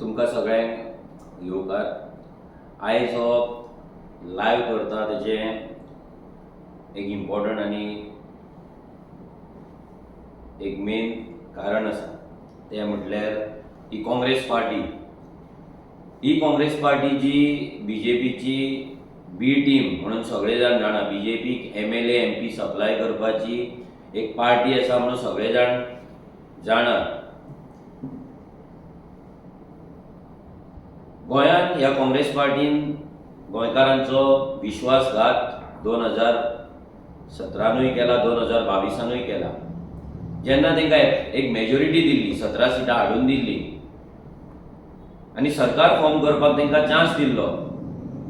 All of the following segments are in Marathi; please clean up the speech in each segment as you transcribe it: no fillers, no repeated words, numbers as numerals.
तुमकां सगळ्यांक येवकार. आयज हो लायव्ह करता तेजें एक इम्पॉर्टंट आनी एक मेन कारण आसा. तें म्हटल्यार ही काँग्रेस पार्टी. ही काँग्रेस पार्टी जी BJPची बी टीम म्हणून सगळे जाण जाणा. BJPक MLA MP सप्लाय करपाची एक पार्टी आसा म्हणून सगळे जाण जाणा. गोंयांत ह्या काँग्रेस पार्टीन गोंयकारांचो विश्वासघात 2017य केला, 2022य केला. जेन्ना तांकां एक मेजॉरिटी दिल्ली, 17 सिटां हाडून दिल्ली आनी सरकार फॉर्म करपाक तांकां चान्स दिल्लो,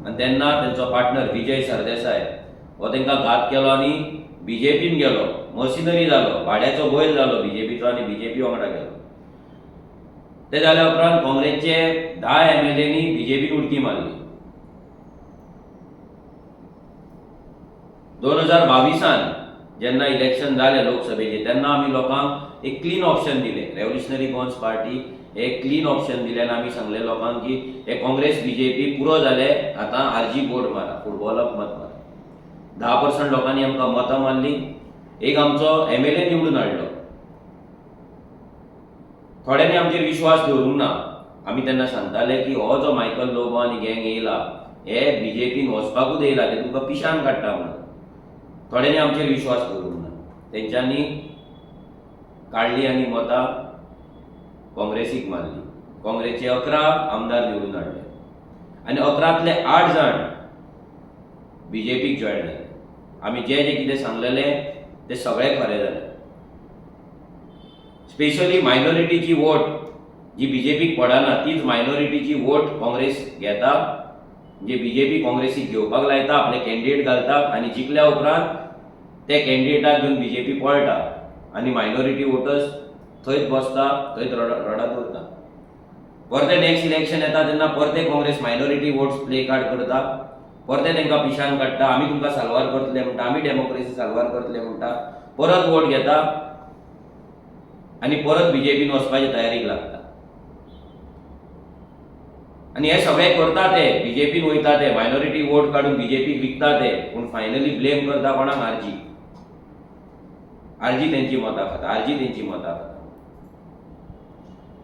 आनी तेन्ना तांचो पार्टनर विजय सरदेसाय हो तांकां घात केलो आनी BJPन गेलो. मशिनरी जालो, भाड्याचो बैल जालो BJPचो आनी BJP वांगडा गेलो. ते जाल्या उपरांत काँग्रेसचे 10 MLAंनी BJPन उडकी मारली. 2022 जेन्ना इलेक्शन जालें लोकसभेचे, तेन्ना आमी लोकांक एक क्लीन ऑप्शन दिलें. रेव्होल्युशनरी गोन्स पार्टी एक क्लीन ऑप्शन दिलें आनी आमी सांगलें लोकांक की हे काँग्रेस BJP पुरो जाले, आतां RG बोर्ड मारा, फुटबॉलाक मत मारा. 10% लोकांनी आमकां मतां मारली. एक आमचो MLA निवडून हाडलो. थोड्यांनी आमचेर विश्वास दवरूंक ना. आमी तेन्ना सांगताले की हो जो मायकल लोबो आनी गँग येयला, हे BJPन वचपाकूच येयला, ते तुमकां पिशान काडटा म्हणून. थोड्यांनी आमचेर विश्वास दवरूंक ना. तेंच्यांनी काडली आनी मतां काँग्रेसीक मारली. काँग्रेसचे 11 आमदार निवडून हाडले आनी 11तले 8 जाण BJPक जॉयन जाले. आमी जे कितें सांगलेलें तें सगळें खरें जालें. स्पेशली मायनॉरिटीची वोट जी BJPक पडना, तीच मायनॉरिटीची वोट काँग्रेस घेता. जे BJP काँग्रेसीक घेवपाक लायता, आपले कॅन्डिडेट घालता आनी जिखल्या उपरांत ते कॅन्डिडेटाक घेवन BJP पळटा आनी मायनॉरिटी वोटर्स थंयच बसता, थंयच रडत उरता. परते नेक्स्ट इलेक्शन येता तेन्ना परते Congress minority votes play card करता, परते तांकां पिशान काडटा. आमी तुमकां साल्वार करतले म्हणटा, आमी डेमोक्रेसी साल्वार करतले म्हणटा, परत वोट घेता आनी परत BJPन वचपाचे तयारीक लागता. आनी हे सगळें करता ते BJPन वयता ते मायनॉरिटी वोट काडून BJPक विकता ते, पूण फायनली ब्लेम करता कोणाक? RG तेंची मतां खाता, RG तेंची मतां खाता.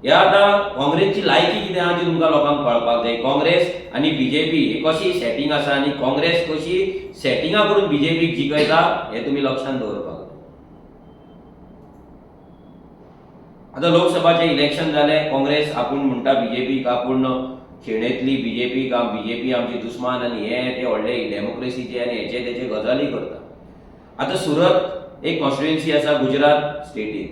हे आतां काँग्रेसची लायकी कितें आहा ती तुमकां लोकांक कळपाक जाय. काँग्रेस आनी BJP ही कशी सेटिंग आसा आनी काँग्रेस कशी सेटिंगां करून BJPक जिखयता हें तुमी लक्षांत दवरपाक जाय. आतां लोकसभाचें इलेक्शन जालें, काँग्रेस आपूण म्हणटा BJPक आपूण शेणेतली BJP आमची दुस्मान आनी हे व्हडले डेमोक्रेसीचे आनी हेचे तेचे गजाली करता. आतां सुरत एक कॉन्स्टिट्युएन्सी आसा गुजरात स्टेटीन.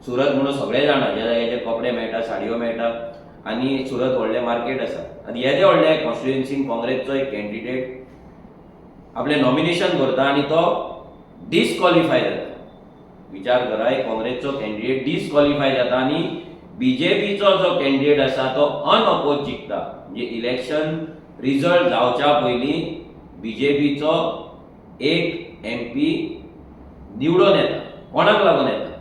सुरत म्हणून सगळे जाणा, ज्या जाग्याचेर कपडे मेळटा, साडयो मेळटा आनी सुरत व्हडलें मार्केट आसा. आनी हे व्हडल्या कॉन्स्टिट्युएन्सीन काँग्रेसचो एक कॅन्डिडेट आपलें नॉमिनेशन भरता आनी तो डिस्क्वॉलिफाय जाता. विचार करा, एक काँग्रेसचो कॅन्डिडेट डिस्क्वॉलिफाय जाता आनी BJPचो जो कॅन्डिडेट आसा तो अनअपोज जिखता. म्हणजे इलेक्शन रिजल्ट जावच्या पयलीं BJPचो एक MP निवडून येता. कोणाक लागून येता?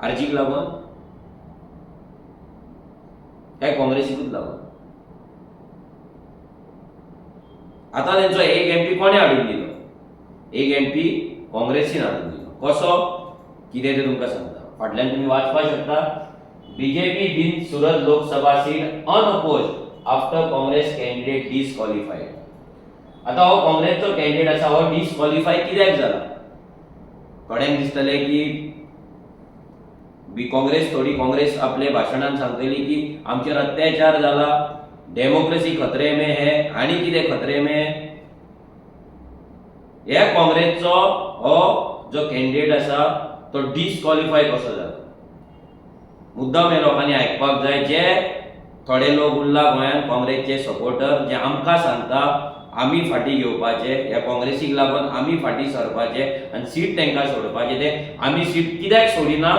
RGक लागून काय काँग्रेसीकूच लागून? आतां तेंचो एक MP कोणे हाडून दिलो? एक MP काँग्रेसीन हाडून दिलो. कसो? कितें तें तुमकां सांगता. फाटल्यान तुमी वाचपाक शकता. BJP wins Surat Lok Sabha seat unopposed after Congress candidate disqualified. आता हो काँग्रेसचो कॅन्डिडेट आसा, हो डिस्क्वॉलिफाय कित्याक जाला? थोड्यांक दिसतले की काँग्रेस आपले भाशणान सांगतली की आमचेर अत्याचार जाला, डेमोक्रेसी खतरे में है आनी कितें खतरे में. हे काँग्रेसचो हो जो कॅन्डिडेट आसा तो डिस्क्वॉलिफाय कसो जाला? मुद्दाम हे लोकांनी आयकपाक जाय. जे थोडे लोक उरला गोंयांत काँग्रेसचे सपोर्टर, जे आमकां सांगता आमी फाटीं घेवपाचे, ह्या काँग्रेसीक लागून आमी फाटीं सरपाचे आनी सीट तांकां सोडपाचें. ते आमी सीट कित्याक सोडिना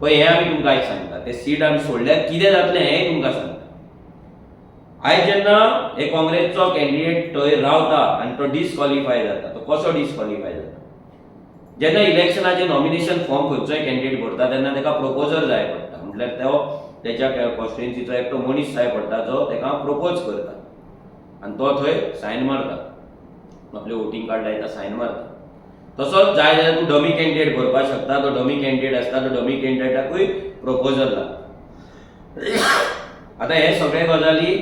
पळय हें आमी तुमकां आयज सांगता. ते सीट आमी सोडल्यार कितें जातलें हेंय तुमकां सांगता. आयज जेन्ना हे काँग्रेसचो कॅन्डिडेट थंय रावता आनी तो डिस्क्वॉलिफाय जाता, तो कसो डिस्क्वॉलिफाय जाता? जेन्ना इलेक्शनाचे नॉमिनेशन फॉर्म खंयचोय कॅन्डिडेट भरता तेन्ना ताका प्रोपोजर जाय पडटा. म्हटल्यार तो त्याच्या कॉन्स्टिट्युएन्सीचो एकटो मनीस जाय पडटा जो ताका प्रपोज करता आनी तो थंय सायन मारता, आपले वोटींग कार्ड लायता सायन मारता. तसोच जाय जाल्यार तूं डमी कॅन्डिडेट भरपाक शकता. तो डमी कॅन्डिडेट आसता, तो डमी कॅन्डिडेटाकूय प्रपोजल लागता. आतां हे सगळे गजाली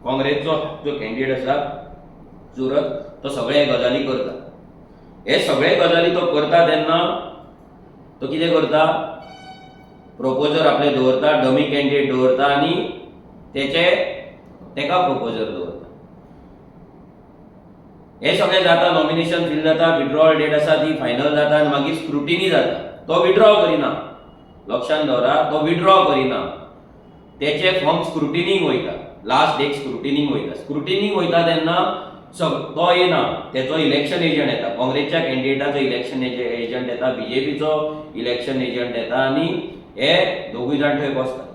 काँग्रेसचो जो कॅन्डिडेट आसा सुरत, तो सगळे गजाली करता. हे सगळे गजाली तो करता तेन्ना तो कितें करता, प्रपोजर आपले दवरता, डमी कॅन्डिडेट दवरता आनी तेका प्रपोजर दवरता. हे सगळें जाता, नॉमिनेशन फिल जाता, विड्रॉवल डेट आसा ती फायनल जाता आनी मागीर स्क्रुटिनी जाता. तो विड्रॉ करिना, लक्षांत दवरा, तो विड्रॉ करिना. तेचे फॉर्म स्क्रुटिनीक वयता, लास्ट डेक स्क्रुटिनीक वयता. स्क्रुटिनीक वयता तेन्ना तो येना, तेचो इलेक्शन एजंट येता, काँग्रेसच्या कॅन्डिडेटाचो इलेक्शन एजंट येता, बीजेपीचो इलेक्शन एजंट येता आनी हे दोगूय जाण थंय बसतात.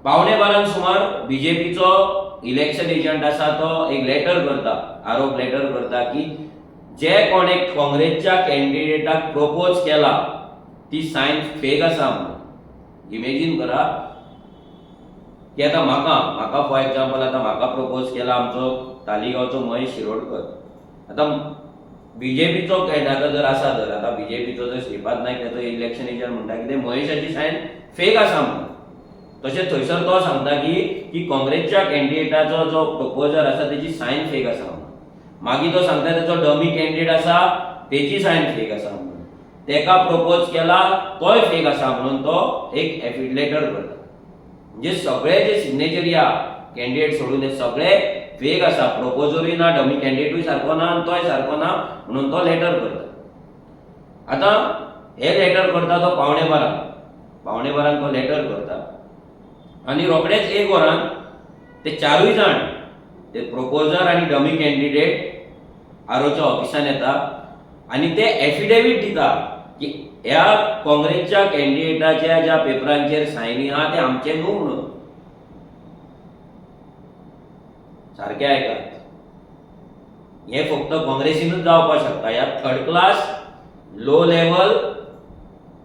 11:15 सुमार बीजेपीचो इलेक्शन एजंट आसा तो एक लेटर करता, आरोप लेटर करता की जे कोणे काँग्रेसच्या कॅन्डिडेटाक प्रपोज केला ती सायन फेक आसा म्हणून. इमेजिन करा की आतां म्हाका फॉर एग्जाम्पल आतां म्हाका प्रपोज केला आमचो तालिगांवचो महेश शिरोडकर. आतां बीजेपीचो कॅन्डिडेट जर आसा, जर आतां बीजेपीचो जर श्रीपाद नायक त्याचो इलेक्शन एजंट म्हणटा की ते महेशाची सायन फेक आसा म्हणून. तशेंच थंयसर तो सांगता की काँग्रेसच्या कॅन्डिडेटाचो जो प्रपोजर आसा तेची सायन फेक आसा म्हणून. मागीर तो सांगता तेचो डमी कॅन्डिडेट आसा तेची सायन फेक आसा म्हणून. तेका प्रपोज केला तोय फेक आसा म्हणून तो एक एफिडेविट करता. म्हणजे सगळे जे सिग्नेचरी या कॅन्डिडेट सोडून हे सगळे फेक आसा. प्रपोजरूय ना, डमी कॅन्डिडेटूय सारको ना आनी तोय सारको ना म्हणून तो लेटर करता. आतां हे लेटर करता तो 11:15 तो लेटर करता आनी रोखडेच 1 वरान ते चारूय जाण, ते प्रपोजर आनी डमी कॅन्डिडेट आरोच्या ऑफिसान येता आनी ते एफिडेविट दिता की ह्या काँग्रेसच्या कॅन्डिडेटाच्या ज्या पेपरांचेर सायनी आहा ते आमचे न्हू म्हणून. सारकें आयकात, हे फक्त काँग्रेसीनूच जावपाक शकता. ह्या थर्ड क्लास, लो लेवल,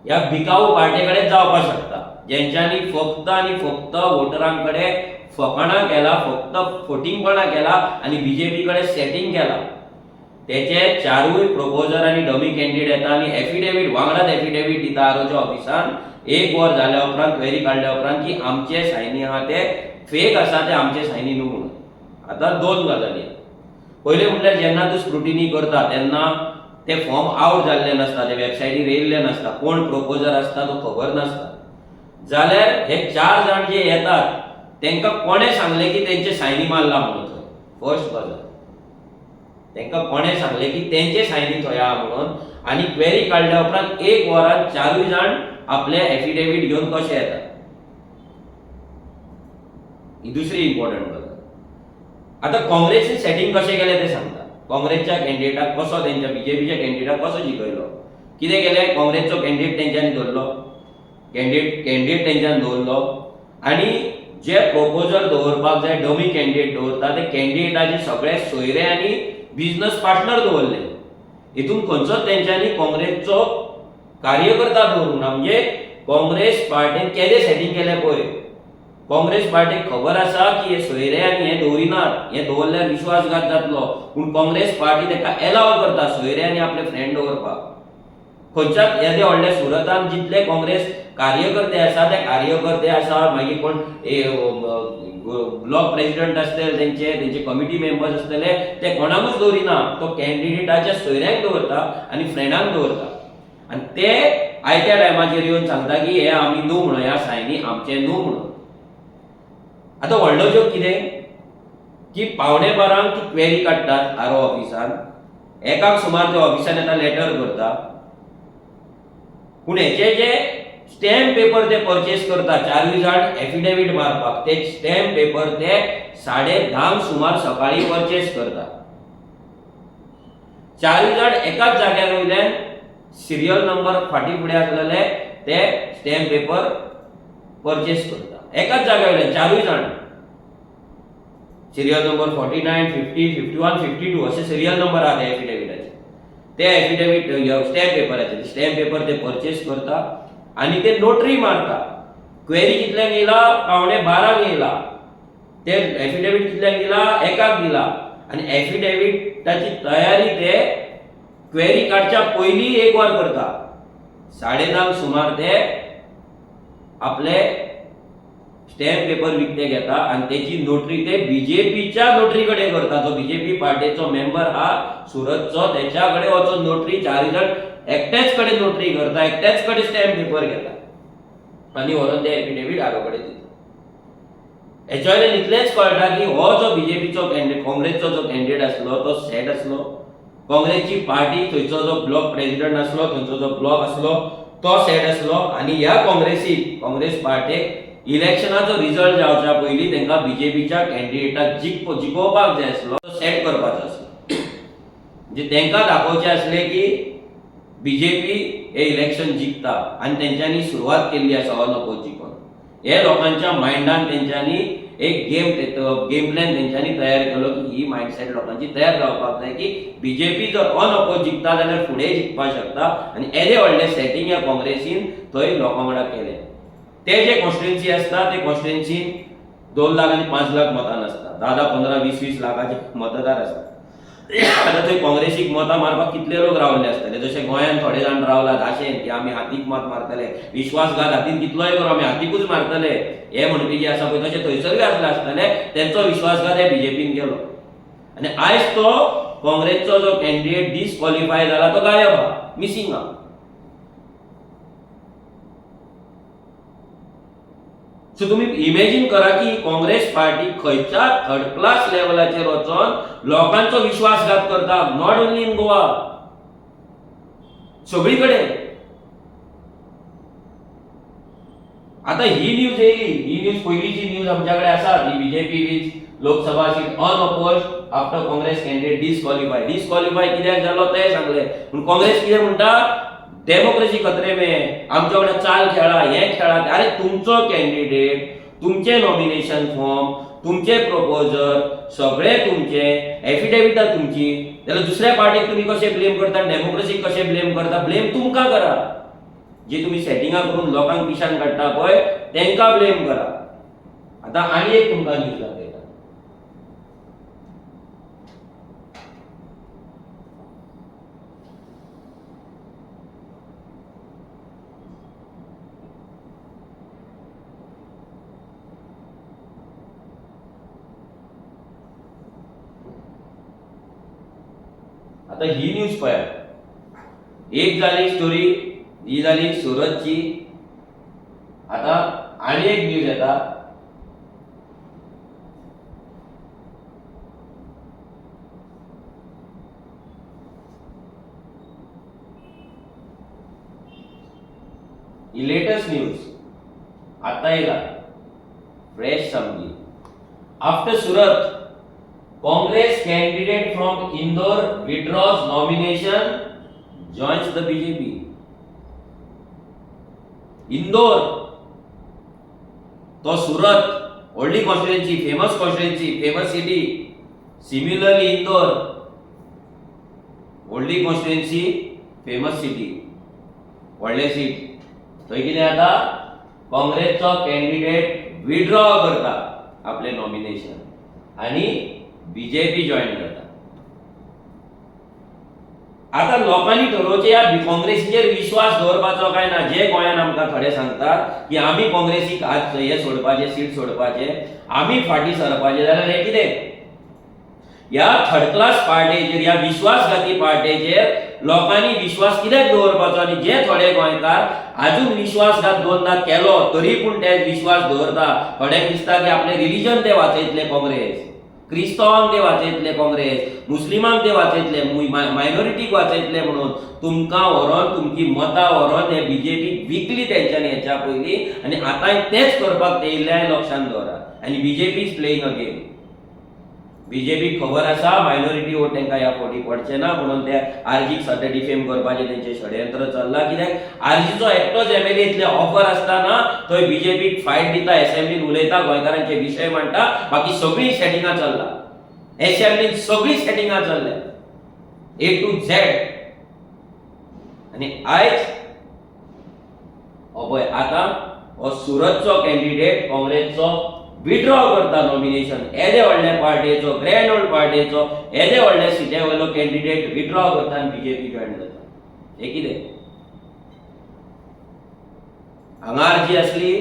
ह्या बिकाऊ पार्टी कडेन जावपाक शकता, जेंच्यांनी फक्त आनी फक्त वोटरांकडे फकाणां केला, फक्त फोटिंगपणां केला आनी बीजेपी कडेन सेटिंग केला. तेचे चारूय प्रपोजर आनी डमी कॅन्डिडेट येता आनी एफिडेविट वांगडाच एफिडेविट दिता आरोच्या ऑफिसान 1 वर जाल्या उपरांत, क्वेरी काडल्या उपरांत की आमचे सायनी आहा ते फेक आसा, ते आमचे सायनी न्हू म्हणून. आतां 2 गजाली. पयले म्हटल्यार जेन्ना तूं स्क्रुटिनी करता तेन्ना ते फॉर्म आउट जाल्ले नासता, ते वेबसायटीर येयल्ले नासता, कोण प्रपोजर आसता तो खबर नासता. जाल्यार हे 4 जाण जे येतात तांकां कोणे सांगले की तेंचे सायनी मारला म्हणून. थंय फर्स्ट गजाल, तांकां कोणे सांगले की तेंचे सायनी थंय आहा म्हणून. आनी क्वेरी काडल्या उपरांत 1 वरान चारूय जाण आपले एफिडेविट घेवन कशे येतात. ही दुसरी इम्पॉर्टंट गजाल. आतां काँग्रेसीन सेटिंग कशें केलें तें सांगता. काँग्रेसच्या कॅन्डिडेटाक कसो, तेंच्या बीजेपीच्या कॅन्डिडेटाक कसो जिखयलो, कितें केलें, काँग्रेसचो कॅन्डिडेट तेंच्यांनी धरलो, कॅन्डिडेट तेंच्यांनी दवरलो आनी जे प्रपोजल दवरपाक जाय डमी कॅन्डिडेट दवरता ते कॅन्डिडेटाचे सगळे सोयरे आनी बिझनस पार्टनर दवरले. हितून खंयचोच तेंच्यांनी काँग्रेसचो कार्यकर्ता दवरूंक ना. म्हणजे काँग्रेस पार्टीन केदें सेटिंग केलें पळय, काँग्रेस पार्टीक खबर आसा की हे सोयरे आनी हे दवरिनात, हे दवरल्यार विश्वासघात जातलो, पूण काँग्रेस पार्टी ताका एलाव करता सोयरे आनी आपले फ्रेंड दवरपाक. खंयच्याच येदे व्हडल्या सुरतान जितले काँग्रेस कार्यकर्ते आसा ते कार्यकर्ते आसा, मागीर कोण ब्लॉक प्रेसिडेंट आसतले, तेंचे कमिटी मेंबर्स आसतले, ते कोणाकूच दवरिना. तो कॅन्डिडेटाच्या सोयऱ्यांक दवरता आनी फ्रेंडांक दवरता आनी ते आयत्या टायमाचेर येवन सांगता की हे आमी न्हू म्हणून, ह्या सायनी आमचे न्हू म्हणून. आतां व्हडलो जोक कितें की 11:15 ती क्वेरी काडटात आरो ऑफिसान, 1 सुमार ते ऑफिसान येता, लेटर करता, पूण हेचे जे स्टॅम्प पेपर ते परचेस करता चारूय जाण एफिडेविट मारपाक, ते स्टॅम्प पेपर ते 10:30 सुमार सकाळी परचेस करता. चारूय जाण एकाच जाग्यार वयल्यान सिरियल नंबर फाटी फुडें आसलेले ते स्टॅम्प पेपर परचेस करता. एकाच जाग्यार वयल्यान चारूय जाण सिरियल नंबर 49, 50, 51, 52 असे सिरियल नंबर आहा त्या एफिडेविटाचे. ते एफिडेविट स्टॅम्प पेपराचे स्टॅम्प पेपर ते परचेस करता आणि ते नोटरी मारता. क्वेरी कितल्यांक येयला? 11:15 येयला. ते एफिडेविट कितल्यांक दिला? 1 दिला. आणि एफिडेविटाची तयारी ते क्वेरी काडच्या पयलीं 1 वर करता. 9:30 सुमार ते आपले स्टॅम्प पेपर विकते घेता आणि त्याची नोटरी ते बीजेपीच्या नोटरी कडेन करता. जो बीजेपी पार्टीचो मेंबर हा सुरतचो, त्याच्याकडे वचून नोटरी 4 जण एकट्याच कडेन नोटरी करता, एकट्याच कडेन स्टॅम्प पेपर घेता आणि व्हरून ते एफिडेविट आरो कडेन दिता. हेच्या वयल्यान इतलेंच कळटा की हो जो बीजेपीचो कॅन्डिडेट, काँग्रेसचो जो कॅन्डिडेट आसलो तो सेट आसलो. काँग्रेसची पार्टी थंयचो जो ब्लॉक प्रेसिडेंट आसलो, थंयचो जो ब्लॉक आसलो तो सेट आसलो. आणि ह्या काँग्रेस पार्टीक इलेक्शनाचो रिझल्ट जावच्या पयलीं तांकां बीजेपीच्या कॅन्डिडेटाक जिखोवपाक जाय आसलो, सेट करपाचो आसलो. म्हणजे तांकां दाखोवचें आसलें की बीजेपी हे इलेक्शन जिखता आणि तेंच्यांनी सुरवात केल्ली आसा ऑन अपोज जिखोवन. हे लोकांच्या मायंडान तेंच्यांनी एक गेम प्लॅन तेंच्यांनी तयार केलो की ही मायंडसेट लोकांची तयार जावपाक जाय की बीजेपी जर ऑन अपोज जिखता जाल्यार फुडें जिखपाक शकता. आणि येदे व्हडले सेटिंग ह्या काँग्रेसीन थंय लोकां वांगडा केलें. ते जे कॉन्स्टिट्युएन्सी आसता ते कॉन्स्टिट्युएन्सीन 2 लाख आनी 5 लाख मतान आसता. 10, 15, 20 लाखाचे मतदार आसता. आता थंय काँग्रेसीक मतां मारपाक कितले लोक रावल्ले आसतले. जशे गोंयान थोडे जाण रावला 10 की आमी हातीक मत मारतले, विश्वासघात हातीन कितलोय करून आमी हातीकूच मारतले हे म्हणपी जे आसा पळय तशे थंयसरूय आसले आसतले. तेंचो विश्वासघात हे बीजेपीन केलो आणि आयज तो काँग्रेसचो जो कॅन्डिडेट डिस्क्वॉलिफाय जाला तो गायब आहा, मिसिंग आहा. सो तुम्ही इमॅजिन करा की काँग्रेस पार्टी खंयच्या थर्ड क्लास लेवलाचेर वचून लोकांचो विश्वासघात करता. नॉट ओन्ली इन गोवा, सगळीकडे. आता ही न्यूज येयली, ही न्यूज पयलीची न्यूज आमच्याकडे आसा की BJP wins Lok Sabha seat unopposed after Congress candidate disqualify कित्याक जालो ते सांगले. पूण काँग्रेस कितें म्हणटा? डेमोक्रेसी खतरे में, आमच्या वांगडा चाल खेळा, हे खेळा. अरे तुमचो कॅन्डिडेट, तुमचे नॉमिनेशन फॉर्म, तुमचे प्रपोजल सगळे तुमचे, एफिडेविटां तुमची, जाल्यार दुसऱ्या पार्टीक तुम्ही कशे ब्लेम करता, डेमोक्रेसीक कशे ब्लेम करता? ब्लेम तुमकां करा. जे तुम्ही सेटिंगां करून लोकांक पिशान काडटा पळय तेंकां ब्लेम करा. आता आनी एक तुमकां न्यूज दाखयता. आता ही न्यूज पळया. एक जाली स्टोरी, ही जाली सुरतची. आता आणि एक न्यूज येता. ही लेटेस्ट न्यूज आता येयला, फ्रेश सामकी. After Surat, Congress candidate from Indore withdraws nomination, joins the BJP. Indore तो Surat, only constituency, famous city. Similarly Indore, only constituency, famous city, व्हडले सीट. थंय कितें जाता? काँग्रेसचो कॅन्डिडेट विथड्रॉ करता आपले नॉमिनेशन आणि बीजेपी जॉईन करता. आता लोकांनी ठरवचे या काँग्रेसीचेर विश्वास दवरपाचो काय ना. जे गोंयान आमकां थोडे सांगतात की आमी काँग्रेसीक आज हे सोडपाचे, सीट सोडपाचे, आमी फाटी सरपाचे, जाल्यार हे कितें? ह्या थर्ड क्लास पार्टीचेर, ह्या विश्वासघाती पार्टीचेर लोकांनी विश्वास कित्याक दवरपाचो? आणि जे थोडे गोंयकार अजून विश्वासघात 2दा केलो तरी पूण ते विश्वास दवरता. थोड्यांक दिसता की आपले रिलीजन ते वाचयतले काँग्रेस, क्रिस्तावांक ते वाचयतले काँग्रेस, मुस्लिमांक ते वाचयतले, मायनॉरिटीक वाचयतले म्हणून तुमकां व्हरोन, तुमची मतां व्हरोन हे बीजेपीक विकली तेंच्यांनी हेच्या पयलीं. आणि आतां तेच करपाक ते येयले लक्षांत दवरा. आणि BJP is playing a game. बीजेपीक खबर आसा मायनॉरिटी वोट तांकां ह्या फावटी पडचे ना म्हणून ते आरजीक सद्या डिफेम करपाचें तेंचें षडयंत्र चल्लां. कित्याक आरजीचो एकटोच एमएलए इतले ऑफर आसतना थंय बीजेपीक फायट दिता, एसेंब्लीन उलयता, गोंयकारांचे विशय मांडटा, बाकी सगळीं सेटिंगां चल्ला. एसेंब्लीन सगळीं सेटिंगां चल्ल्या A to Z. आणि आयज पळय आतां हो सुरतचो कॅन्डिडेट काँग्रेसचो विड्रॉ करता नॉमिनेशन येदे व्हडल्या पार्टीचो ग्रँड ओल्ड पार्टीचो येदे व्हडल्या सिट्या वयलो कॅन्डिडेट विड्रॉ करता आनी बीजेपी जॉयन जाता हे कितें हांगा अर्जी आसली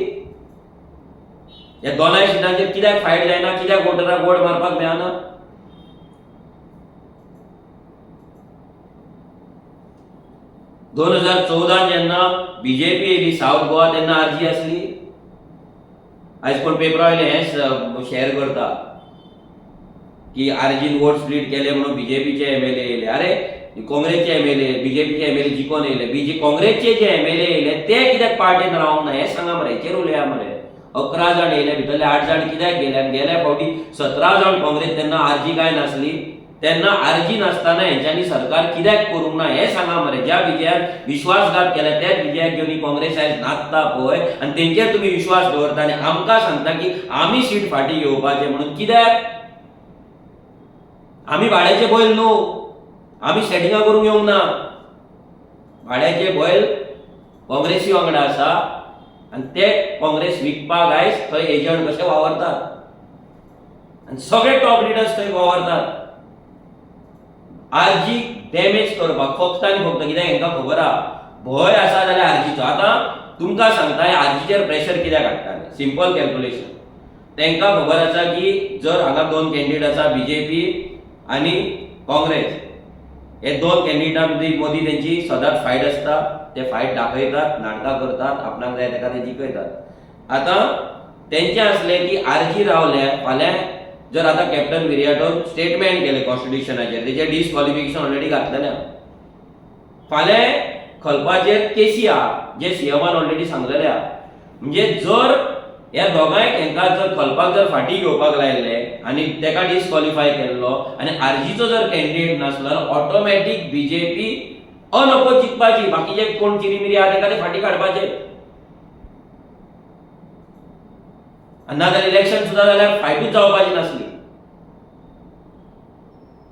ह्या दोनाय सिटांचेर कित्याक फायट जायना कित्याक वोटरांक वोट मारपाक मेळना 2014 जेन्ना बीजेपी येयली साऊथ गोवा तेन्ना अर्जी आसली आयज कोण पेपरा वयले हें शेअर करता की आर्जीन वोट स्प्लिट केले म्हणून बीजेपीचे एमएलए येयले अरे काँग्रेसचे एमएलए बीजेपीचे एमएलए जिखून येयले काँग्रेसचे जे एमएलए येयले ते कित्याक पार्टीन रावंक ना हें सांगा मरे हेचेर उलया मरे 11 जाण येयले भितरले 8 जाण कित्याक गेले आनी गेल्या फावटी 17 जाण काँग्रेस तेन्ना आर्जी काय नासली तेन्ना आर्जी नासतना हेंच्यांनी सरकार कित्याक करूंक ना हें सांगा मरे ज्या विजयान विश्वासघात केला त्याच विजयाक घेवन काँग्रेस आयज नाचता पळय आनी तेंचेर तुमी विश्वास दवरता आनी आमकां सांगता की आमी सीट फाटीं घेवपाचें म्हणून कित्याक आमी भाड्याचे बैल न्हू आमी सेटिंगां करूंक येवंक ना भाड्याचे बैल काँग्रेसी वांगडा आसा आनी ते काँग्रेस विकपाक आयज थंय एजंट कशे वावरतात आनी सगळे टॉप लिडर्स थंय वावरतात आर्जी डॅमेज करपाक फक्त आनी फक्त कित्याक हांकां खबर आहा भंय आसा जाल्यार आर्जीचो आतां तुमकां सांगता आर्जीचेर प्रेशर कित्याक हाडटाले सिंपल कॅल्क्युलेशन तांकां खबर आसा की जर हांगा 2 कॅन्डिडेट आसा बीजेपी आनी काँग्रेस हे 2 कॅन्डिडेटा मदीं तेंची सदांच फायट आसता ते फायट दाखयतात नाटकां करतात आपणाक जाय ताका ते जिखयतात आतां तेंचें आसलें की आर्जी रावल्या फाल्यां जर आतां कॅप्टन विराटोन स्टेटमेंट केलें कॉन्स्टिट्युशनाचेर तेचें डिस्क्वॉलिफिकेशन ऑलरेडी घातलेलें फाल्यां खलपाचेर केसी आहा जे सीएमान ऑलरेडी सांगलेले आहा म्हणजे जर ह्या दोगांय हांकां जर खलपाक जर फाटीं घेवपाक लायले आनी तेका डिस्क्वॉलिफाय केल्लो आनी आर्जीचो जर कॅन्डिडेट नासलो जाल्यार ऑटोमॅटीक बीजेपी अनअपोज जिखपाची बाकीचे कोण चिरीमिरी आहा तेका ते फाटीं काडपाचे नाजाल्यार इलेक्शन सुद्दां जाल्यार फायटूच जावपाची नासली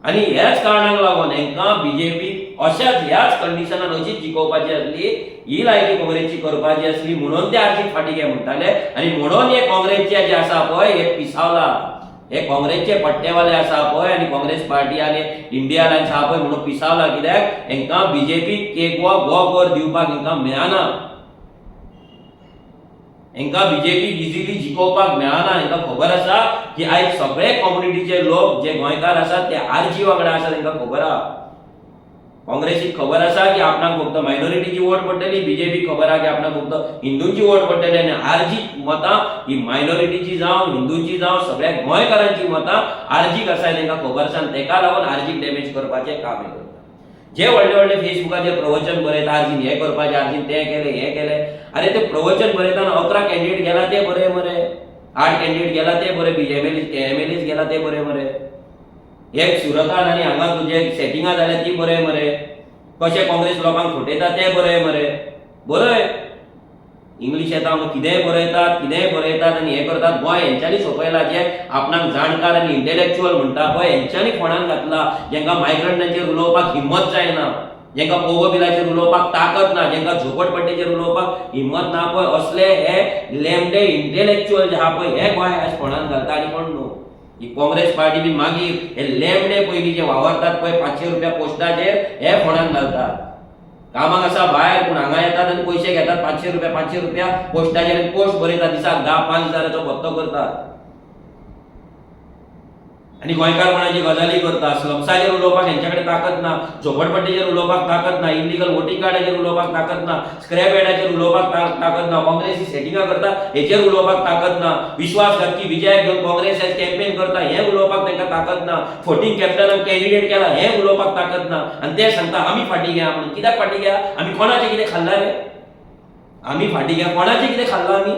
आनी ह्याच कारणाक लागून हांकां बीजेपी अशाच ह्याच कंडिशनान अशीच जिखोवपाची आसली ही लायकी काँग्रेसची करपाची आसली म्हणून ते आर्जीक फाटीं घे म्हणटाले आनी म्हणून हे काँग्रेसचे जे आसा पळय हे पिसावला हे काँग्रेसचे पट्टेवाले आसा पळय आनी काँग्रेस पार्टी आनी इंडिया अलायन्स आहा पळय म्हणून पिसावला कित्याक हांकां बीजेपी केक गो कर दिवपाक हांकां मेळना हांकां बीजेपी इजिली जिखोवपाक मेळना हांकां खबर आसा की आयज सगळे कम्युनिटीचे लोक जे गोंयकार आसात ते आर्जी वांगडा आसात तांकां खबर आहा काँग्रेसीक खबर आसा की आपणाक फक्त मायनॉरिटीची वोट पडटली बीजेपी खबर आहा की आपणाक फक्त हिंदूंची वोट पडटली आनी आर्जी मतां ही मायनॉरिटीची जावं हिंदूंची जावं सगळ्या गोंयकारांची मतां आर्जीक आसाय तांकां खबर आसा आनी तेका लागून आर्जीक डॅमेज करपाचें काम हे करता जे व्हडले व्हडले फेसबुकाचेर प्रवचन बरयता आर्जीन हें करपाचें आर्जीन तें केलें हें केलें अरे ते प्रवचन बरयतना 11 कॅन्डिडेट गेला ते बरे मरे 8 कॅन्डिडेट गेला ते बरे एमएलएज गेला ते बरे मरे एक सुरतान आनी हांगा तुजे सेटिंगां जाल्या ती बरे मरे कशे काँग्रेस लोकांक फटयता ते बरे मरे बरय इंग्लीश येता म्हणून कितेंय बरयतात आनी हें करतात गोंय हेंच्यांनी सोंपयला जे आपणाक जाणकार आनी इंटेलेक्च्युअल म्हणटा पळय हेंच्यांनी फोंडान घातला जेंकां मायग्रंटांचेर उलोवपाक हिम्मत जायना जेंकां पोगो बिलाचेर उलोवपाक ताकत ना जेंकां झोपडपट्टीचेर उलोवपाक हिम्मत ना पळय असले हे लेमडे इंटेलेक्च्युअल जे आहा पळय हे गोंय आयज फोंडान घालता आनी कोण न्हू ही काँग्रेस पार्टी बी मागीर हे लेमडे पयलीं जे वावरतात पळय 500 रुपया पोस्टाचेर हे फोंडान घालतात कामाक आसा भायर पूण हांगा येतात आनी पयशे घेतात 500 रुपया पोस्टाचेर पोस्ट बरयतात दिसाक 10-5 हजाराचो भत्तो करतात आनी गोंयकारपणाची गजाली करता स्लम्साचेर उलोवपाक हेंच्या कडेन ताकत ना झोपडपट्टीचेर उलोवपाक ताकत ना इलिगल वोटींग कार्डाचेर उलोवपाक ताकत ना स्क्रॅप यार्डाचेर उलोवपाक ताकत ना काँग्रेसी सेटिंगां करता हेचेर उलोवपाक ताकत ना विश्वासघातकी विजयाक घेवन काँग्रेस आयज कॅम्पेन करता हें उलोवपाक तांकां ताकत ना 14 कॅप्टनाक कॅन्डिडेट केला हें उलोवपाक ताकत ना आनी ते सांगता आमी फाटीं घ्या म्हणून कित्याक फाटीं घ्या आमी कोणाचें कितें खाल्लां रे आमी फाटीं घ्या कोणाचें कितें खाल्लां आमी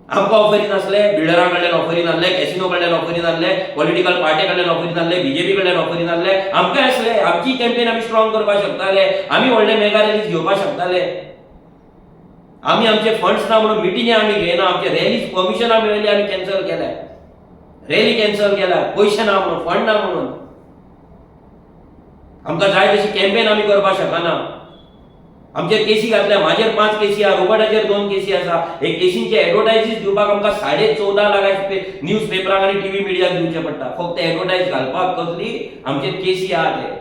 आमकां ऑफरी नासले बिल्डरां कडल्यान ऑफरी नासले कॅसिनो कडल्यान ऑफरी नासले पॉलिटिकल पार्टी कडल्यान ऑफरी नासले बीजेपी कडल्यान ऑफरी नासले आमकां आसले आमची कॅम्पेन आमी स्ट्रॉंग करपाक शकताले आमी व्हडले मेगा रॅलीज घेवपाक शकताले आमी आमचे फंड्स ना म्हणून मिटिंगे आमी घेयना आमचे रॅलीज परमिशनां मेळिल्ली आमी कॅन्सल केल्या रॅली कॅन्सल केल्या पयशे ना म्हणून फंड ना म्हणून आमकां जाय तशी कॅम्पेन आमी करपाक शकना आमचेर केसी घातल्या, म्हाजेर 5 केसी आहा, रोबोटाचेर 2 केसी आसा. हे केसींचे एडवर्टायजीस दिवपाक आमकां 14.5 लाखांचे न्यूज पेपराक आनी टीव्ही मिडियाक दिवचे पडटा. फक्त एडवर्टायज घालपाक कसली आमचेर केसी आहा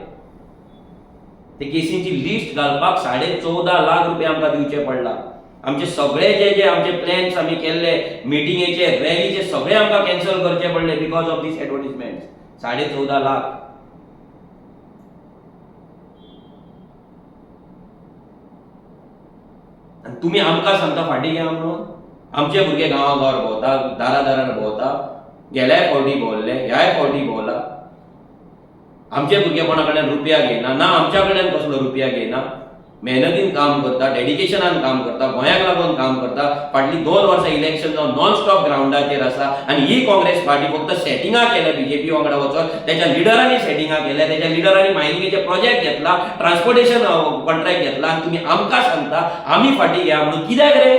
ते केसींची लिस्ट घालपाक 14.5 लाख रुपया आमकां दिवचे पडला. आमचे सगळे जे आमचे प्लॅन्स आमी केल्ले, मिटिंगेचे, रॅलीचे सगळे आमकां कॅन्सल करचे पडले because of these advertisement. 14.5 lakh. आनी तुमी आमकां सांगता फाटीं घ्या म्हणून. आमचे भुरगे गांवागांवार भोंवता, दारादारार भोंवता, गेल्याय फावटी भोंवले, ह्याय फावटी भोंवला. आमचे भुरगे कोणा कडल्यान रुपया घेयना ना, आमच्या कडल्यान कसलो रुपया घेयना. मेहनतीन काम करता, डेडिकेशनान काम करता, गोंयाक लागून काम करता. फाटली 2 वर्सां इलेक्शन जावन नॉन स्टॉप ग्राउंडाचेर आसा. आनी ही काँग्रेस पार्टी फक्त सेटिंगां केल्या बीजेपी वांगडा वचोन. त्याच्या लिडरांनी सेटिंगां केल्या, त्याच्या लिडरांनी मायनिंगेचे प्रोजेक्ट घेतला, ट्रान्सपोर्टेशन कॉन्ट्रॅक्ट घेतला. आनी तुमी आमकां सांगता आमी फाटीं घ्या म्हणून. कित्याक रे?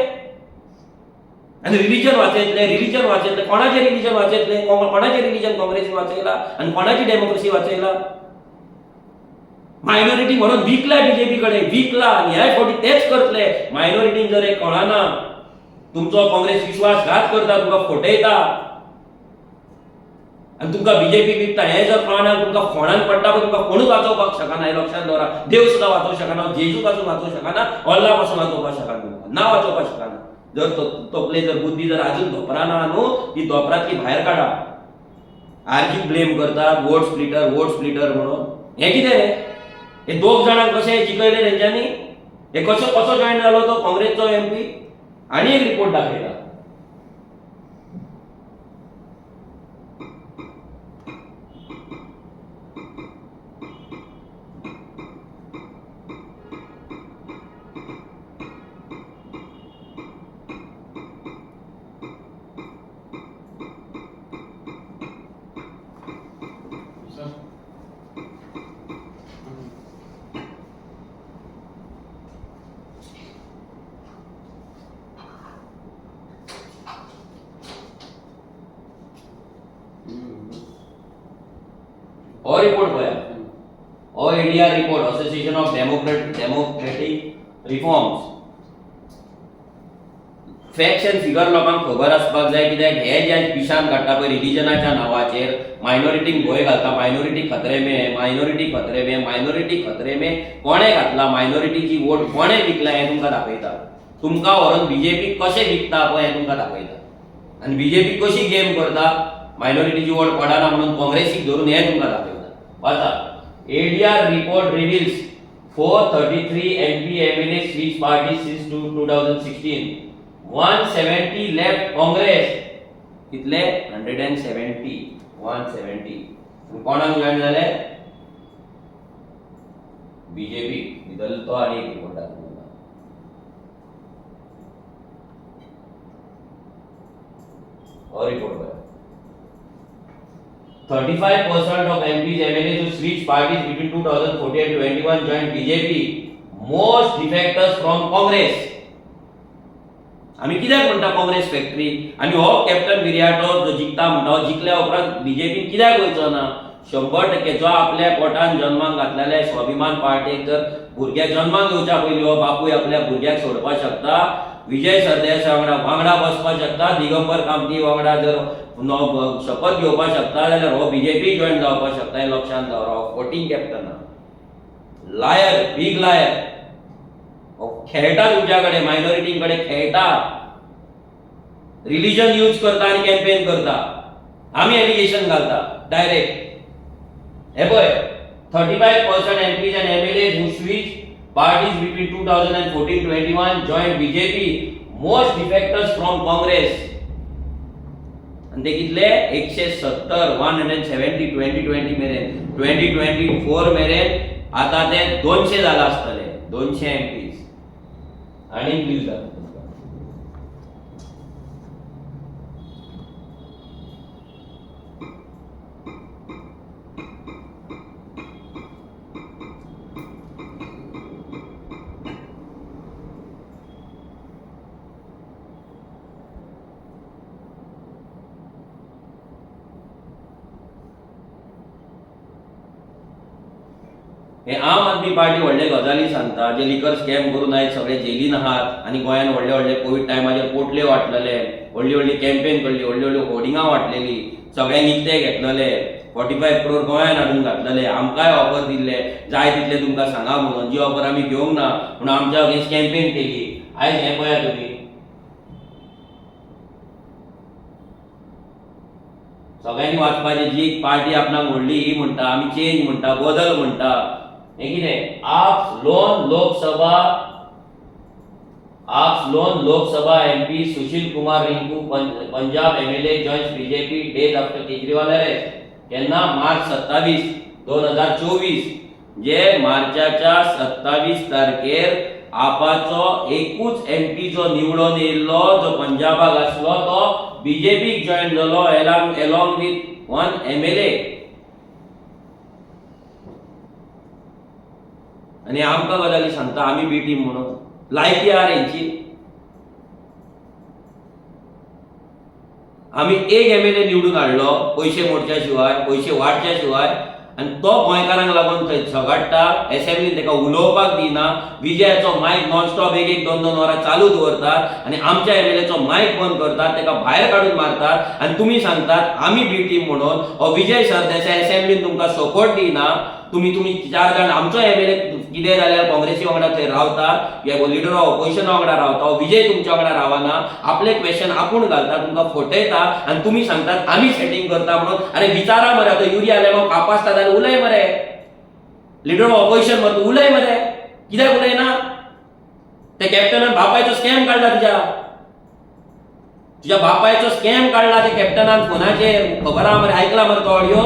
आनी रिलीजन वाचयतले कोणाचें रिलीजन वाचयतले? कोणाचें रिलीजन काँग्रेसीन वाचयला आनी कोणाची डेमोक्रेसी वाचयला? मायनॉरिटी म्हणून विकला बीजेपी कडे, विकला. आनी ह्या फावटी तेच करतले. मायनॉरिटीन जर एक कळना, तुमचो काँग्रेस विश्वासघात करता, तुमकां फटयता आनी तुमकां बीजेपी विकता, हें जर कळना तुमकां फोंडान पडटा पळय, तुमकां कोणूच वाचोवपाक शकना. हें लक्षांत दवरा. देव सुद्दां वाचोवंक शकना, जेजू पासून वाचोवंक शकना, अल्ला पासून वाचोवपाक शकना, तुमकां ना वाचोवपाक शकना. जर तकले जर बुद्धी जर अजून धोपराना न्हू, ती धोपरातली भायर काडा. आरजीक ब्लेम करतात, वोट स्प्लिटर म्हणून. हें कितें रे? हे 2 जाणांक कशे जिकयले तेंच्यांनी? हे कसो जॉईन जालो तो काँग्रेसचो MP? आनी एक रिपोर्ट दाखयता. हो रिपोर्ट पळया. हो ADR report, association of democratic reforms. Facts end figure लोकांक खबर आसपाक जाय, कित्याक हे जे पिशान काडटा पळय रिलीजनाच्या नांवाचेर, मायनॉरिटींक भंय घालता, मायनॉरिटी खतरे में कोणे घातला, मायनॉरिटीची वोट कोणे विकला हें तुमकां दाखयता. तुमकां व्हरून बीजेपी कशें विकता पळय हें तुमकां दाखयता. आनी बीजेपी कशी गेम करता, मायनॉरिटीची वोट पडना म्हणून काँग्रेसीक धरून हें तुमकां दाखयता. वाचा. ADR report reveals 433 MP MLA switch parties since 2016. 170 left Congress. कितले? 170. 170. कोणाक जॉइन झाले? बीजेपी. निदल तो आणि एक रिपोर्ट दाखवला. और रिपोर्ट बघा. 35% of MPs, MLAs who switched parties between 2014 and 21 joined BJP. Most defectors from Congress. आम्ही कित्याक म्हणटा काँग्रेस फॅक्टरी? आनी हो कॅप्टन विर्याटो जो जिखता म्हणटा, जिखल्या उपरांत बीजेपी कित्याक वयचो ना? 100% जो आपल्या पोटान जन्माक घातलेले स्वाभिमान पार्टीक जर भुरग्याक जन्माक येवच्या पयलीं हो बापूय आपल्या भुरग्याक सोडपाक शकता, विजय सरदेसाय वांगडा बसपाक शकता, दिगंबर कामती वांगडा जर शपथ घेवपाक शकता जाल्यार हो बीजेपी जॉइन जावपाक शकता. हें लक्षांत दवरा. हो 14 कॅप्टन लायर, बिग लायर. खेळटा तुमच्या कडेन, मायनॉरिटी कडेन खेळटा, रिलीजन यूज करता आनी कॅम्पेन करता. आमी एलिगेशन घालता डायरेक्ट. हे पळय, 35% MPs and MLAs who switched parties between 2014-21 joined BJP. Most defectors from Congress. आणि ते कितले? 170, 170 2020 मेरेन. 2024 मेरेन आता ते 200 जाला आसतले. 200 MPs. आणि प्लीज जाता. हे आम आदमी पार्टी व्हडले गजाली सांगता, जे लिकर स्कॅम करून आयज सगळे जेलीन आहात आनी गोंयान व्हडले व्हडले कोविड टायमाचेर पोटले वाटलेले, व्हडली व्हडली कॅम्पेन करली, व्हडली व्हडली होर्डिंगां वाटलेली, सगळ्यांक इकते घेतलेले, 45 करोड गोंयान हाडून घातलेले, आमकांय ऑफर दिल्ले जाय तितले तुमकां सांगा म्हणून, जी ऑफर आमी घेवंक ना म्हणून आमच्या अगेन्स्ट कॅम्पेन केली. आयज हें पळया तुमी, सगळ्यांनी वाचपाचें. जी पार्टी आपणाक व्हडली ही म्हणटा आमी चेंज म्हणटा, बदल म्हणटा, हे कितें आप loan Lok Sabha MP Sushil Kumar Rinku Punjab MLA joins BJP days after Kejriwal arrest. केन्ना? मार्च 27, 2024. जे मार्चाच्या 27 तारखेर आपाचो एकूच एमपी जो निवडून येयल्लो, जो पंजाबाक आसलो, तो बीजेपीक जॉइन जालो एलॉंग विथ वन एमएलए. आणि आमकां गजाली सांगता आमी बी टीम म्हणून. लायकी आर यांची. आमी एक एमएलए निवडून हाडलो पैसे मोडच्या शिवाय, पैसे वाडच्या शिवाय, आणि तो गोंयकारांक लागून थंय झगडटा, असेंब्लीन ताका उलोवपाक दिना, विजयाचो मायक नॉन स्टॉप एक 2-2 वरां चालू दवरतात आनी आमच्या एमएलएचो मायक बंद करतात, ताका भायर काडून मारतात आनी तुमी सांगतात आमी बी टीम म्हणून. हो विजय सरदेसाय असेंब्लीन तुमकां सपोर्ट दिना. तुम्ही 4 जाण आमचो एमएलए कितें जाल्यार काँग्रेसी वांगडा थंय रावता, लिडर ऑफ ऑपोजिशन वांगडा रावता, विजय तुमच्या वांगडा रावना, आपले क्वेश्चन आपूण घालता, तुमकां फटयता आनी तुमी सांगतात आमी सेटिंग करता म्हणून. अरे विचारा मरे, तो युरिया लेवल कापासता जाल्यार उलय मरे, लिडर ऑफ ऑपोजिशन मरे तूं उलय मरे, कित्याक उलयना? ते कॅप्टनान बापायचो स्कॅम काडला, तुज्या बापायचो स्कॅम काडला ते कॅप्टनान फोनाचेर, खबर आहा मरे, आयकला मरे तो ऑडियो.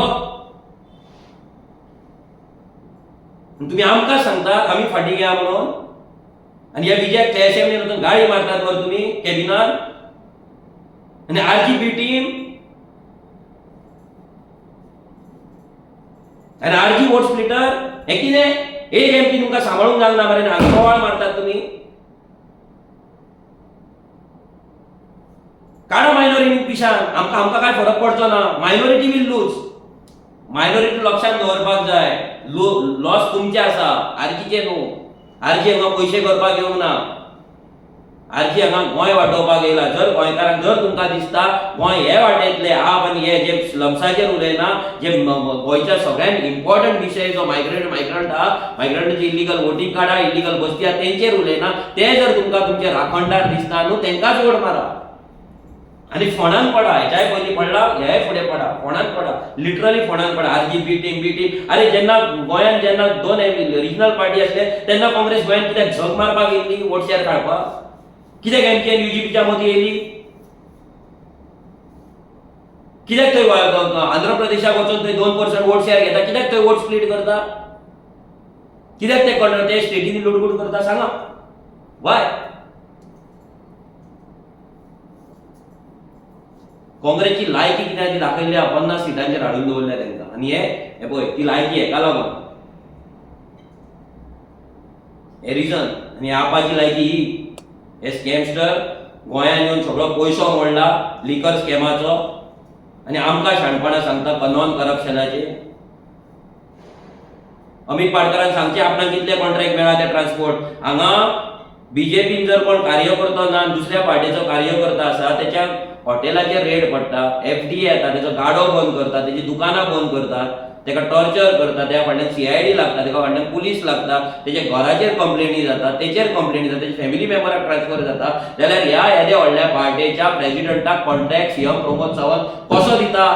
तुम्ही आमकां सांगतात आमी फाटीं घ्या म्हणून, आनी ह्या विजयाक ते असेंब्लीन वचून गाळी मारतात मरे तुमी कॅबिनान. आनी आरजीपी टीम आनी आरजी वोट स्प्लिटर हे कितें? एक एमपी तुमकां सांबाळूंक जालना मरे, हांगा मारतात तुमी. काडा मायनॉरिटी पिशान, आमकां काय फरक पडचो ना. Minority will loose. मायनॉरिटी लक्षात दवरपाक जाय. लॉस तुमचे आसा, आरजीचे न्हू. आरजी हांगा पयशे करपाक येवंक ना. आरजी हांगा गोंय वाटोवपाक येयला. जर गोंयकारांक जर तुमकां दिसता गोंय हे वाटेंतले आप आनी हे जे स्लम्साचेर उलयना, जे गोंयच्या सगळ्यात इम्पॉर्टंट विशय जो मायग्रंट आहा, मायग्रंटाची इलिगल वोटींग कार्ड आहा, इलिगल बस्ती आहा, तेंचेर उलयना, ते जर तुमकां तुमचे राखणदार दिसता न्हू, तेंकाच वोट मारा. आणि फोंडान पडा, हेच्याय पयलीं पडला, हेय फुडें पडा, फोंडान पडा, लिटरली फोंडान पडा. आरजी बी टीम. अरे जेन्ना गोंयान जेन्ना 2 रिजनल पार्टी आसले तेन्ना काँग्रेस गोंयान कित्याक झग मारपाक येयली वोट शेअर काडपाक? कित्याक एमकेन युजीपीच्या मदीं येयली? कित्याक थंय आंध्र प्रदेशाक वचून थंय 2% वोट शेअर घेता? कित्याक थंय वोट स्प्लिट करता? कित्याक ते स्टेटींनी लुडबूड करता? सांगा वाय? काँग्रेसची लायकी कित्याक ती दाखयली 50 सिटांचेर हाडून दवरल्या तांकां. आनी हे पळय ती लायकी हेका लागून, हे रिजन. आनी आपाची लायकी ही, हे स्कॅमस्टर गोंयान येवन सगळो पयसो मोडला लिकर स्कॅमाचो, आनी आमकां शाणपणां सांगता नॉन करप्शनाचे. अमित पाडकरान सांगचे आपणाक कितले कॉन्ट्रॅक्ट मेळ्ळा ते ट्रान्सपोर्ट. हांगा बीजेपीन जर कोण कार्यकर्तो ना, दुसऱ्या पार्टीचो कार्यकर्ता आसा, त्याच्या हॉटेलाचेर रेड पडटा, एफडीए येता, त्याचो गाडो बंद करता, त्याची दुकानां बंद करतात, ताका टॉर्चर करता, त्या फाटल्यान सीआयडी लागता, ताका फाटल्यान पुलीस लागता, तेच्या घराचेर कंप्लेनी जाता, तेचेर कंप्लेनी जाता, तेच्या फॅमिली मेंबराक ट्रान्सफर जाता. जाल्यार ह्या येद्या व्हडल्या पार्टीच्या प्रेसिडेंटाक कॉन्ट्रॅक्ट सीएम प्रमोद सावंत कसो दिता?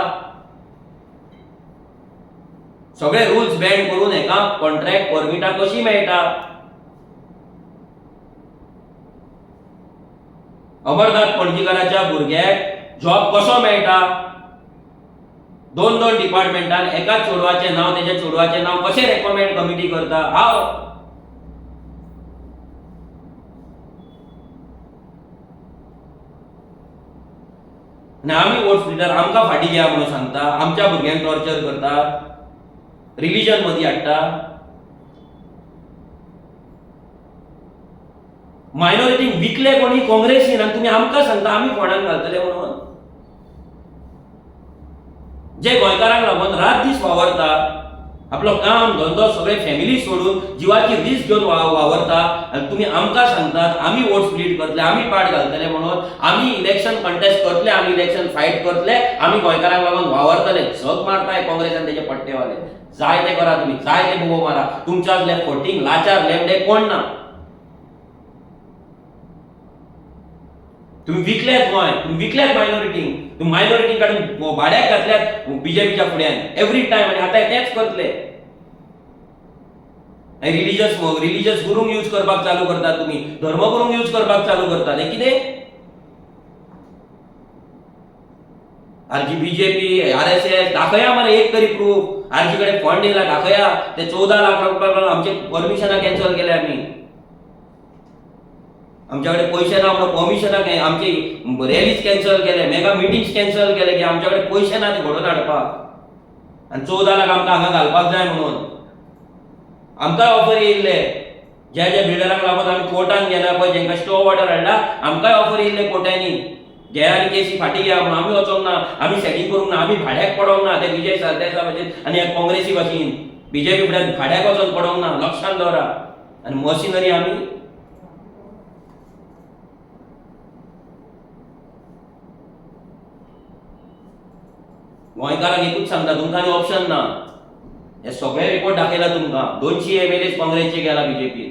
सगळे रुल्स बँड करून हेका कॉन्ट्रॅक्ट परमिटां कशी मेळटा? अमरनाथ पणजीकाराच्या भुरग्याक जॉब कसो मेळटा? 2 डिपार्टमेंटान एकाच चेडवाचें नाव, तेच्या चेडवाचें नाव कशें रेकमेंड कमिटी करता? हाव? आनी आमी वोट स्प्लिटर आमकां फाटीं घ्या म्हणून सांगता, आमच्या भुरग्यांक टॉर्चर करतात, रिलीजन मदीं हाडटा. मायनॉरिटी विकले कोणी? काँग्रेसीन. आनी तुमी आमकां सांगता आमी फोंडान घालतले म्हणून. जे गोंयकारांक लागून रात दीस वावरता, आपलो काम धंदो सगळे फॅमिली सोडून जीवाची रिस्क घेऊन वावरता आणि तुम्ही आमकां सांगतात आम्ही वोट स्प्लिट करतले, आम्ही पाड घालतले म्हणून, आम्ही इलेक्शन कंटेस्ट करतले, आम्ही इलेक्शन फाईट करतले, आम्ही गोंयकारांक लागून वावरतले. झक मारताय काँग्रेस आणि त्याचे पट्टेवाले. जाय ते करा तुम्ही, जाय ते बोबो मारा. तुमच्यातले फोटींग लाचार लेमडे कोण ना. तुम्ही विकल्यात गोंय, तुम्ही विकल्यात मायनॉरिटींक, तुम्ही मायनॉरिटींक काढून भाड्याक घातल्यात बीजेपीच्या फुड्यान एव्हरी टाइम, आणि आता तेच करतले. रिलीजियस गुरूंक यूज करपाक चालू करतात, तुम्ही धर्मगुरूंक यूज करपाक चालू करतात. हे कितें? आरजी बीजेपी RSS दाखया मरे एक तरी प्रूफ. आरजी कडे फंड येयला दाखया. ते 14 लाख रुपया आमचे परमिशना कॅन्सल केले आम्ही. आमच्याकडे पैसे ना म्हणून परमिशना आमची रॅलीज कॅन्सल केले, मेगा मिटिंग्स कॅन्सल केले की आमच्याकडे पैसे ना ते घडोवन हाडपाक. आणि 14 लाख आमकां हांगा घालपाक जाय म्हणून आमकां ऑफर येयल्ले. ज्या ज्या बिल्डरांक लागून आमी कोर्टान गेला पळय, जेंकां स्टॉप ऑर्डर हाडला, आमकांय ऑफर येयल्ले कोर्टांनी घे आनी केसी फाटी घ्या म्हणून. आमी वचोंक ना, आमी सेटींग करूंक ना, आमी भाड्याक पडोंक ना. ते विजय सरदेसाय भाशेन आनी ह्या काँग्रेसी भाशेन बीजेपी फुड्यान भाड्याक वचोन पडोंक ना. लक्षांत दवरा. आनी मशिनरी आमी गोंयकारांक एकूच सांगता, तुमकां आनी ऑप्शन ना. हे सगळे रिपोर्ट दाखयला तुमकां. 200 MLA काँग्रेसचे गेला बीजेपी.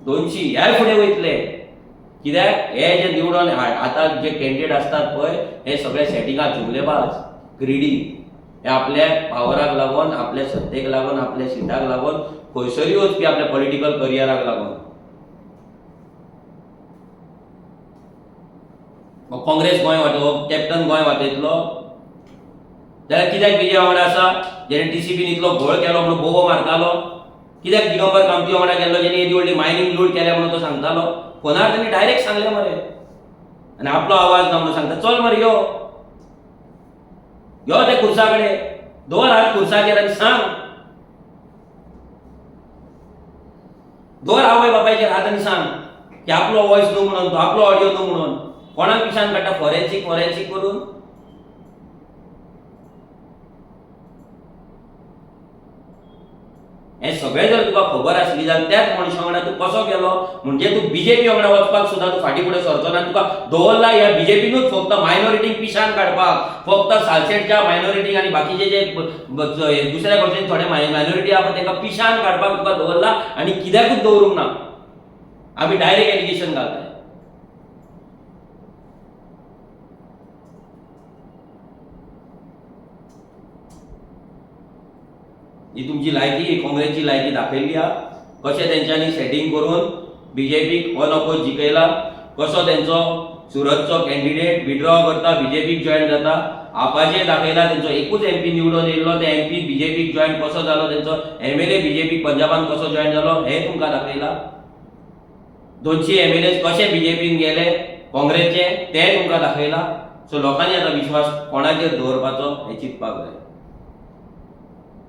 200 ह्याय फुडें वयतले. कित्याक हे जे निवडून आतां जे कॅन्डिडेट असतात पळय, हे सगळे सेटिंगां जुमलेबाज, ग्रीडी. हे आपल्या पावराक लागून, आपल्या सत्तेक लागून, आपल्या सिटाक लागून, खंयसरी वचपी आपल्या पॉलिटिकल करियराक लागून. काँग्रेस गोंय वांटप, कॅप्टन गोंय वांटयतलो जाल्यार कित्याक विजय वांगडा आसा, जेणे TCPन इतलो घोळ केलो म्हणून बोबो मारतालो? कित्याक दिगंबर कामती वांगडा गेल्लो, जेणे येदी व्हडली मायनिंग लूट केल्या म्हणून तो सांगतालो? फोनार तांणी डायरेक्ट सांगलें मरे. आनी आपलो आवाज ना म्हणून सांगता, चल मरे यो यो ते खुर्सा कडेन, दवर हात खुर्साचेर आनी सांग. दवर आवय बापायचेर हात आनी सांग की आपलो वॉयस न्हू म्हणून, तो आपलो ऑडियो न्हू म्हणून. कोणाक पिशान काडटा फॉरेन्सीक करून? हे सगळे जर तुका खबर आसली जाल्यार त्याच मनशा वांगडा तूं कसो गेलो, म्हणजे तूं बीजेपी वांगडा वचपाक सुद्दां तूं फाटीं फुडें सरचो ना. तुका दवरला ह्या बीजेपीनूच फक्त मायनॉरिटींक पिशान काडपाक, फक्त सालसेटच्या मायनॉरिटींक आनी बाकीचे जे दुसऱ्या कडचे थोडे मायनॉरिटी आहा तांकां पिशान काडपाक तुका दवरला. आनी कित्याकूच दवरूंक ना. आमी डायरेक्ट एलिगेशन घालताय. ही तुमची लायकी, काँग्रेसची लायकी दाखयल्ली आहा. कशें तेंच्यांनी सेटिंग करून बीजेपीक ऑन अपोज जिखयला, कसो तेंचो सुरतचो कॅन्डिडेट विड्रॉ करता, बीजेपीक जॉयन जाता. आपाचे दाखयला तेंचो एकूच MP निवडून येयल्लो, ते MP बीजेपीक जॉयन कसो जालो, तेंचो MLA बीजेपीक पंजाबान कसो जॉयन जालो, हे तुमकां दाखयला. 200 MLA कशे बीजेपीन गेले काँग्रेसचे ते तुमकां दाखयला. सो लोकांनी आतां विश्वास कोणाचेर दवरपाचो हें चिंतपाक जाय.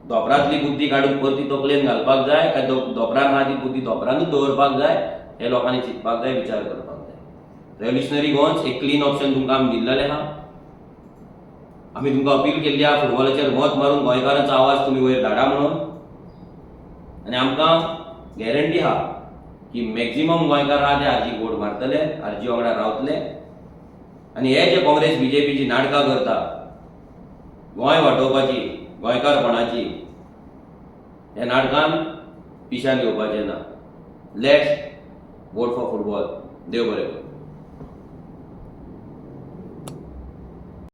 धोपरांतली बुद्धी काडून परती तकलेन घालपाक जाय, काय धोपरान आहा ती बुद्धी धोपरानूच दवरपाक जाय, हे लोकांनी चिंतपाक जाय, विचार करपाक जाय. रेव्होल्युशनरी गोवन्स एक क्लीन ऑप्शन तुमकां आमी दिल्लेलें आहा. आमी तुमकां अपील केल्ली आहा, फुटबॉलाचेर मत मारून गोंयकारांचो आवाज तुमी वयर धाडा म्हणून. आनी आमकां गॅरंटी आहा की मॅक्झिमम गोंयकार आहा ते आरजी वोट मारतले, आरजी वांगडा रावतले. आनी हे जे काँग्रेस बीजेपीची नाटकां करता गोंय वाटोवपाची, गोंयकारपणाची, ह्या नाटकान पिशान येवपाचें ना. Let's vote for football. देव बरें.